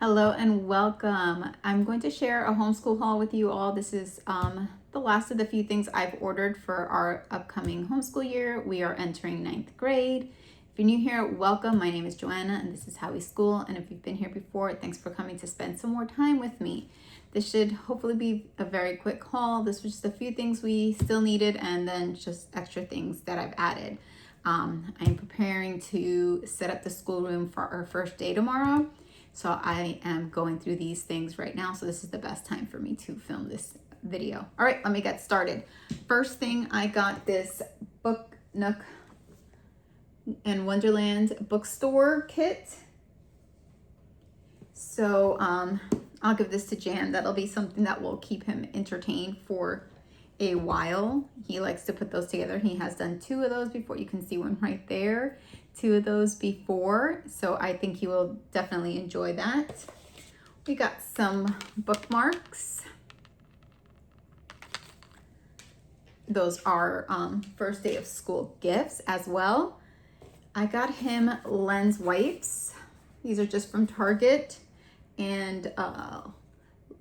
Hello and welcome. I'm going to share a homeschool haul with you all. This is the last of the few things I've ordered for our upcoming homeschool year. We are entering 9th grade. If you're new here, welcome. My name is Joanna and this is How We School. And if you've been here before, thanks for coming to spend some more time with me. This should hopefully be a very quick haul. This was just a few things we still needed and then just extra things that I've added. I'm preparing to set up the schoolroom for our first day tomorrow. So I am going through these things right now. So this is the best time for me to film this video. All right, let me get started. First thing, I got this Book Nook and Wonderland bookstore kit. So I'll give this to Jan. That'll be something that will keep him entertained for a while. He likes to put those together. He has done 2 of those before. You can see one right there. 2 of those before, so I think he will definitely enjoy that. We got some bookmarks. Those are first day of school gifts as well. I got him lens wipes. These are just from Target, and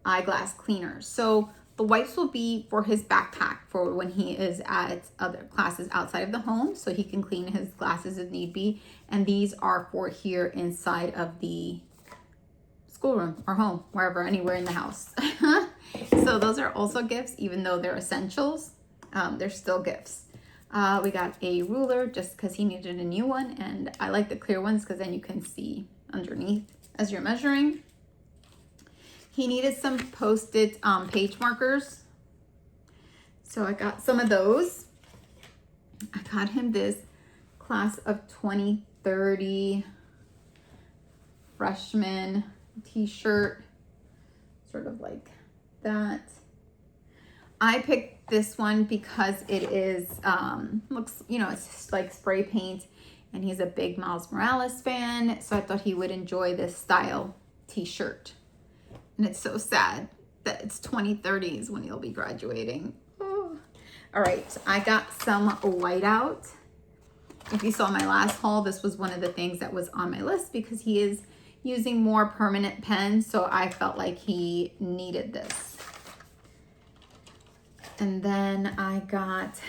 eyeglass cleaners. So the wipes will be for his backpack for when he is at other classes outside of the home, so he can clean his glasses if need be. And these are for here inside of the schoolroom or home, wherever, anywhere in the house. So those are also gifts, even though they're essentials, they're still gifts. We got a ruler just because he needed a new one, and I like the clear ones because then you can see underneath as you're measuring. He needed some Post-it page markers. So I got some of those. I got him this class of 2030 freshman t-shirt, sort of like that. I picked this one because it is, looks, you know, it's just like spray paint, and he's a big Miles Morales fan. So I thought he would enjoy this style t-shirt. And it's so sad that it's 2030s when he'll be graduating. Oh. All right, I got some whiteout. If you saw my last haul, this was one of the things that was on my list because he is using more permanent pens, so I felt like he needed this. And then I got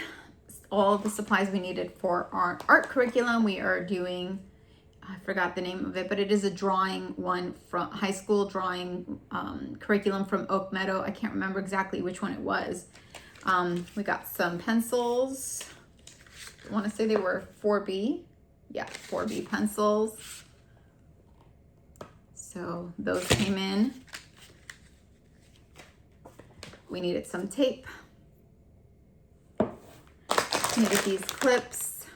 all the supplies we needed for our art curriculum. We are doing, I forgot the name of it, but it is a drawing one from high school drawing curriculum from Oak Meadow. I can't remember exactly which one it was. We got some pencils. I want to say they were 4B. Yeah, 4B pencils. So those came in. We needed some tape. Needed these clips.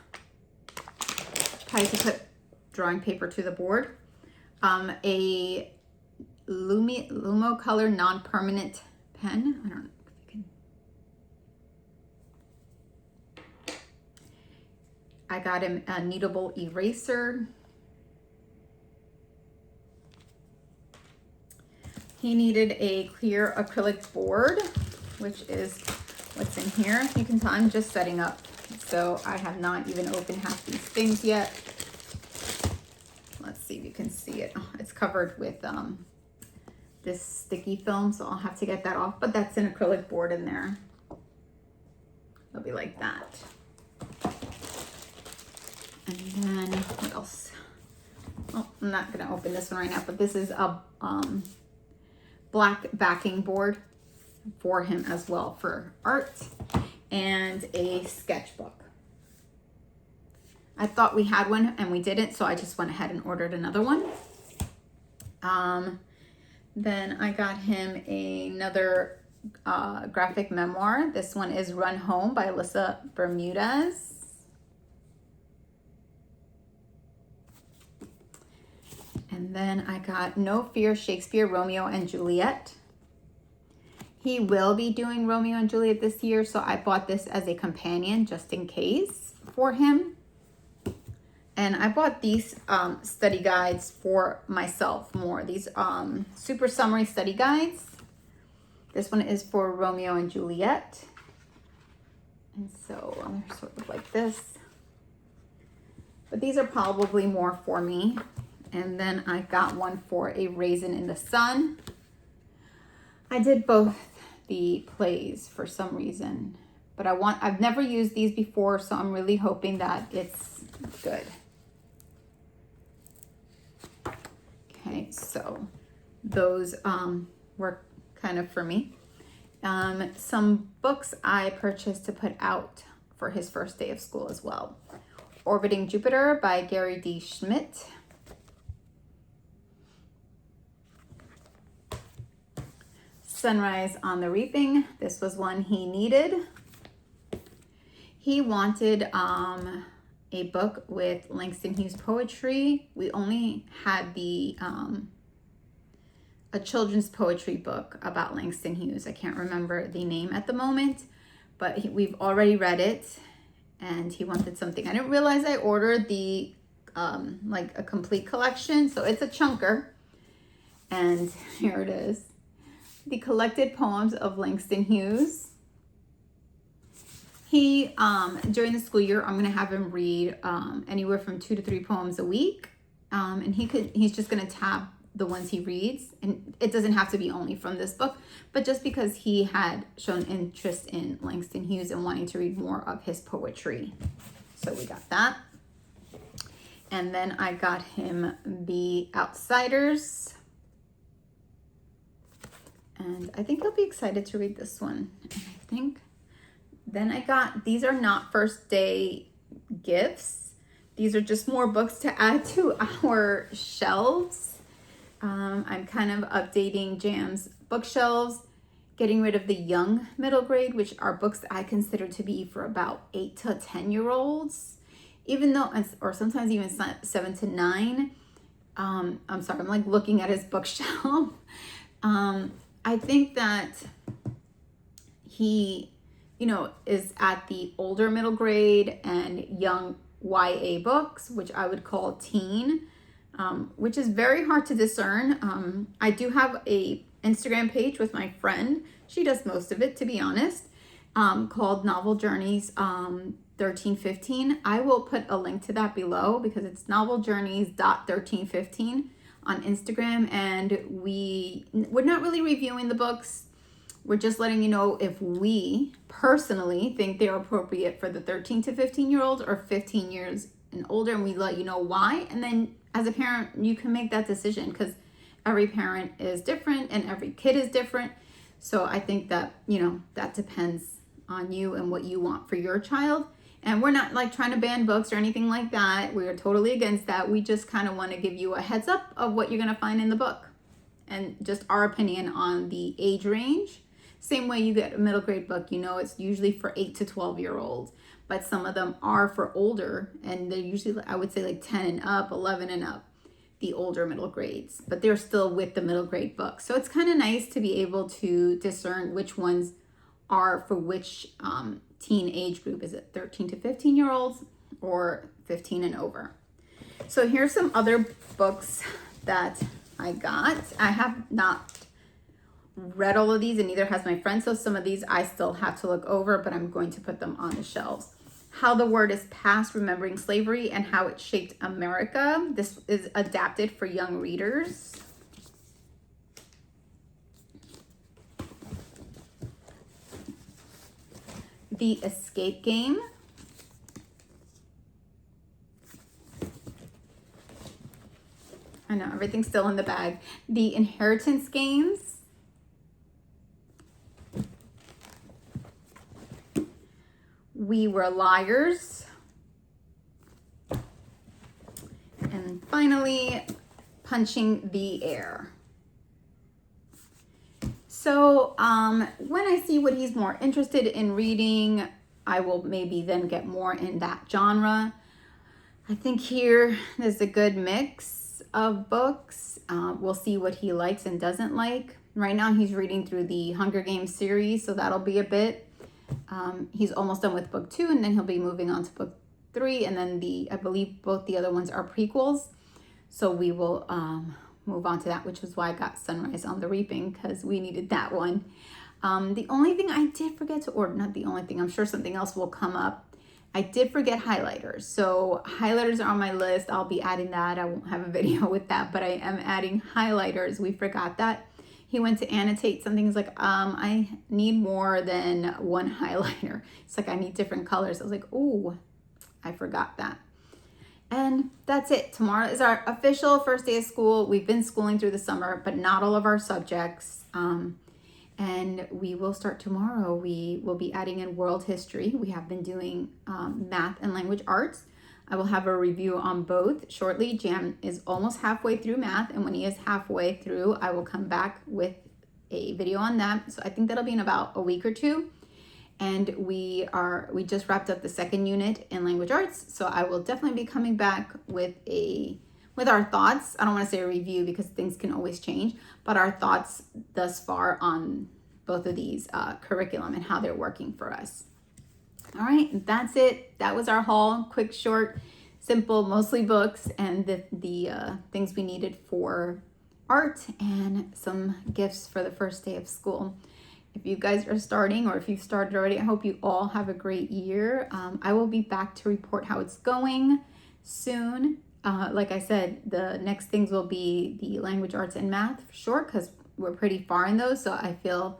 Ties to put drawing paper to the board, a Lumo color non-permanent pen. I don't know if you can. I got him a kneadable eraser. He needed a clear acrylic board, which is what's in here. You can tell I'm just setting up, so I have not even opened half these things yet. Let's see if you can see it. Oh, it's covered with this sticky film, so I'll have to get that off, but that's an acrylic board in there. It'll be like that. And then what else? Oh, I'm not gonna open this one right now, but this is a black backing board for him as well for art, and a sketchbook. I thought we had one and we didn't, so I just went ahead and ordered another one. Then I got him another graphic memoir. This one is Run Home by Alyssa Bermudez. And then I got No Fear, Shakespeare, Romeo and Juliet. He will be doing Romeo and Juliet this year, so I bought this as a companion just in case for him. And I bought these study guides for myself more. These super summary study guides. This one is for Romeo and Juliet. And so they're sort of like this. But these are probably more for me. And then I got one for A Raisin in the Sun. I did both the plays for some reason, but I've never used these before, so I'm really hoping that it's good. Okay, so those were kind of for me. Some books I purchased to put out for his first day of school as well. Orbiting Jupiter by Gary D. Schmidt. Sunrise on the Reaping. This was one he needed. He wanted a book with Langston Hughes poetry. We only had a children's poetry book about Langston Hughes. I can't remember the name at the moment, but we've already read it, and he wanted something. I didn't realize I ordered the like a complete collection, so it's a chunker. And here it is. The Collected Poems of Langston Hughes. He, during the school year, I'm going to have him read anywhere from 2 to 3 poems a week. And he's just going to tab the ones he reads. And it doesn't have to be only from this book, but just because he had shown interest in Langston Hughes and wanting to read more of his poetry. So we got that. And then I got him The Outsiders. And I think he'll be excited to read this one. And I think then I got, these are not first day gifts. These are just more books to add to our shelves. I'm kind of updating Jam's bookshelves, getting rid of the young middle grade, which are books that I consider to be for about 8 to 10-year-olds, even though, or sometimes even 7 to 9. I'm sorry, I'm like looking at his bookshelf. I think that he, is at the older middle grade and young YA books, which I would call teen, which is very hard to discern. I do have a Instagram page with my friend. She does most of it, to be honest, called Novel Journeys 1315. I will put a link to that below because it's noveljourneys.1315 on Instagram, and we're not really reviewing the books. We're just letting you know if we personally think they're appropriate for the 13 to 15-year-olds or 15 years and older, and we let you know why. And then as a parent, you can make that decision because every parent is different and every kid is different. So I think that, that depends on you and what you want for your child. And we're not like trying to ban books or anything like that. We are totally against that. We just kind of want to give you a heads up of what you're going to find in the book and just our opinion on the age range. Same way you get a middle grade book, it's usually for 8 to 12-year-olds, but some of them are for older, and they're usually, I would say, like 10 and up, 11 and up, the older middle grades, but they're still with the middle grade books. So it's kind of nice to be able to discern which ones are for which teen age group. Is it 13 to 15-year-olds or 15 and over? So here's some other books that I got. I have not read all of these, and neither has my friend, so some of these I still have to look over, but I'm going to put them on the shelves. How the Word is Passed, Remembering Slavery and How It Shaped America. This is adapted for young readers. The Escape Game. I know, everything's still in the bag. The Inheritance Games. We Were Liars. And finally, Punching the Air. So when I see what he's more interested in reading, I will maybe then get more in that genre. I think here there's a good mix of books. We'll see what he likes and doesn't like. Right now he's reading through the Hunger Games series, so that'll be a bit. He's almost done with book 2, and then he'll be moving on to book 3, and then I believe both the other ones are prequels. So we will move on to that, which is why I got Sunrise on the Reaping, because we needed that one. The only thing I did forget to order, not the only thing, I'm sure something else will come up. I did forget highlighters. So highlighters are on my list. I'll be adding that. I won't have a video with that, but I am adding highlighters. We forgot that. He went to annotate something. He's like, I need more than one highlighter. It's like, I need different colors. I was like, ooh, I forgot that. And that's it. Tomorrow is our official first day of school. We've been schooling through the summer, but not all of our subjects. And we will start tomorrow. We will be adding in world history. We have been doing math and language arts. I will have a review on both shortly. Jam is almost halfway through math, and when he is halfway through, I will come back with a video on that. So I think that'll be in about a week or two. And we just wrapped up the second unit in language arts, so I will definitely be coming back with our thoughts. I don't want to say a review because things can always change, but our thoughts thus far on both of these curriculum and how they're working for us. All right, that's it. That was our haul. Quick, short, simple, mostly books and the things we needed for art and some gifts for the first day of school. If you guys are starting or if you've started already, I hope you all have a great year. I will be back to report how it's going soon. Like I said, the next things will be the language arts and math for sure, because we're pretty far in those. So I feel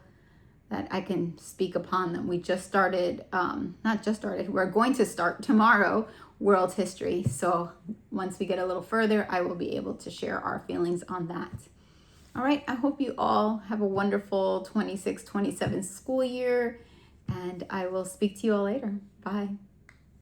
that I can speak upon them. We just started, not just started, we're going to start tomorrow, world history. So once we get a little further, I will be able to share our feelings on that. All right, I hope you all have a wonderful 26-27 school year, and I will speak to you all later. Bye.